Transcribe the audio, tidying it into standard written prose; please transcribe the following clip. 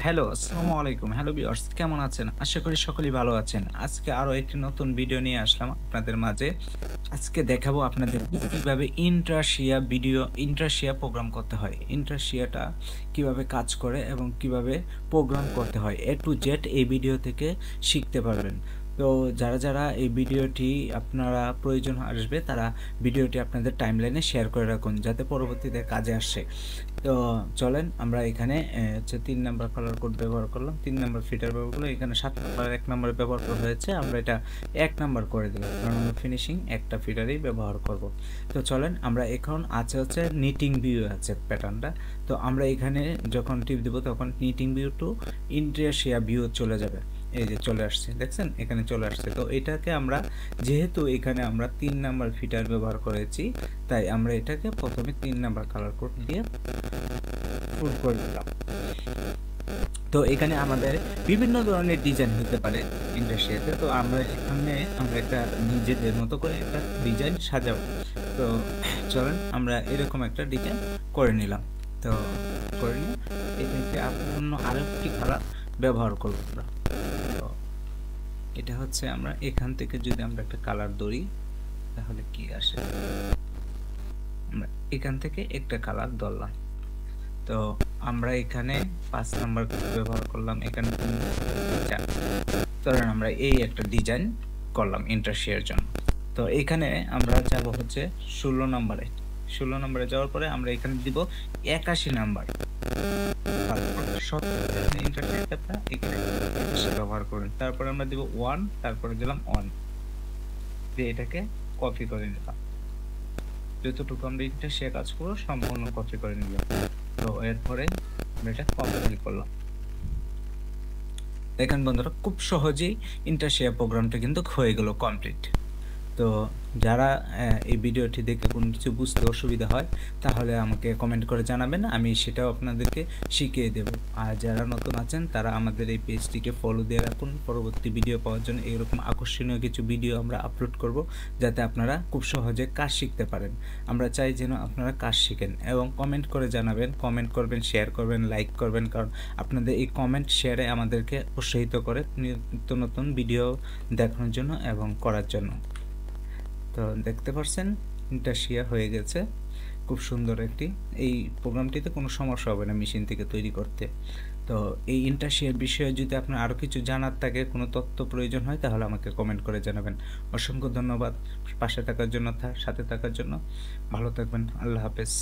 Hello, আসসালামু আলাইকুম। Hello viewers কেমন আছেন? আশা করি সকলেই ভালো আছেন। আজকে আরো একটি নতুন ভিডিও নিয়ে আসলাম আপনাদের মাঝে। আজকে দেখাবো আপনাদেরকে কিভাবে ইন্টারশিয়া প্রোগ্রাম করতে হয়। ইন্টারশিয়াটা কিভাবে কাজ করে এবং কিভাবে প্রোগ্রাম করতে হয়। A to Z এই ভিডিও থেকে শিখতে পারবেন। তো যারা এই ভিডিওটি আপনারা প্রয়োজন আসবে তারা ভিডিওটি আপনাদের টাইমলাইনে শেয়ার করে রাখুন যাতে পরবর্তীতে কাজে আসে। তো চলেন আমরা এখানে হচ্ছে ৩ নাম্বার কালার কোড ব্যবহার করলাম। ৩ নাম্বার ফিটার ব্যবহার করলাম। এখানে ৭ নাম্বার ১ নাম্বারে ব্যবহার করা হয়েছে। আমরা এটা ১ নাম্বার করে দিলাম। কারণ আমরা ফিনিশিং একটা ফিটারেই ব্যবহার করব। তো চলেন আমরা এখন আছে হচ্ছে নিটিং ভিউ আছে প্যাটার্নটা। তো আমরা এখানে যখন টিপ দিব তখন নিটিং ভিউ টু ইন্টারশিয়া ভিউ চলে যাবে। এই যে চলে আসছে, দেখছেন এখানে চলে আসছে। তো এটাকে আমরা যেহেতু এখানে আমরা ৩ নাম্বার ফিটার ব্যবহার করেছি তাই আমরা এটাকে প্রথমে ৩ নাম্বার কালার কোড দিয়ে ফুল করে দিলাম। তো এখানে আমাদের বিভিন্ন ধরনের ডিজাইন হতে পারে ইন্ডাস্ট্রিয়াতে। তো আমরা একটা নিজেদের মতো করে একটা ডিজাইন সাজাবো। তো চলেন আমরা এরকম একটা ডিজাইন করে নিলাম। তো করে নিয়ে এটাকে অন্য আরেকটি কালার ব্যবহার করবো আমরা। তো এটা হচ্ছে আমরা এখান থেকে যদি আমরা একটা কালার ধরি তাহলে কি আসে, আমরা এখান থেকে একটা কালার ধরলাম। তো আমরা এখানে ৫ নাম্বার ব্যবহার করলাম, এখানে ৪। ধরেন আমরা এই একটা ডিজাইন করলাম ইন্টারশিয়ার জন্য। তো এখানে আমরা যাব হচ্ছে ১৬ নাম্বারে। ১৬ নাম্বারে যাওয়ার পরে আমরা এখানে দিব ৮১ নাম্বার। তারপর ইন্টারশিয়ারটা এখানে ব্যবহার করুন। তারপরে আমরা দিব ১, তারপরে দিলাম ১ দিয়ে এটাকে কপি করে নিলাম। যতটুকু আমরা ইন্টারশিয়া কাজ করব সম্পূর্ণ কপি করে নিলাম। তো এরপরে আমরা এটা কমপ্লিট করলাম। দেখেন বন্ধুরা খুব সহজেই ইন্টারশিয়া প্রোগ্রামটা কিন্তু হয়ে গেল কমপ্লিট। তো যারা এই ভিডিওটি দেখে কোনো কিছু বুঝতে অসুবিধা হয় তাহলে আমাকে কমেন্ট করে জানাবেন, আমি সেটাও আপনাদেরকে শিখিয়ে দেব। আর যারা নতুন আছেন তারা আমাদের এই পেজটিকে ফলো দিয়ে রাখুন পরবর্তী ভিডিও পাওয়ার জন্য। এরকম আকর্ষণীয় কিছু ভিডিও আমরা আপলোড করব যাতে আপনারা খুব সহজে কাজ শিখতে পারেন। আমরা চাই যেন আপনারা কাজ শিখেন এবং কমেন্ট করে জানাবেন, কমেন্ট করবেন, শেয়ার করবেন, লাইক করবেন, কারণ আপনাদের এই কমেন্ট শেয়ারে আমাদেরকে উৎসাহিত করে নিত্য নতুন ভিডিও দেখানোর জন্য এবং করার জন্য। তো দেখতে পাচ্ছেন ইন্টারশিয়া হয়ে গেছে খুব সুন্দর একটি। এই প্রোগ্রামটিতে কোনো সমস্যা হবে না মেশিন থেকে তৈরি করতে। তো এই ইন্টারশিয়ার বিষয়ে যদি আপনার আরও কিছু জানার থাকে, কোনো তথ্য প্রয়োজন হয় তাহলে আমাকে কমেন্ট করে জানাবেন। অসংখ্য ধন্যবাদ পাশে থাকার জন্য, সাথে থাকার জন্য। ভালো থাকবেন। আল্লাহ হাফেজ।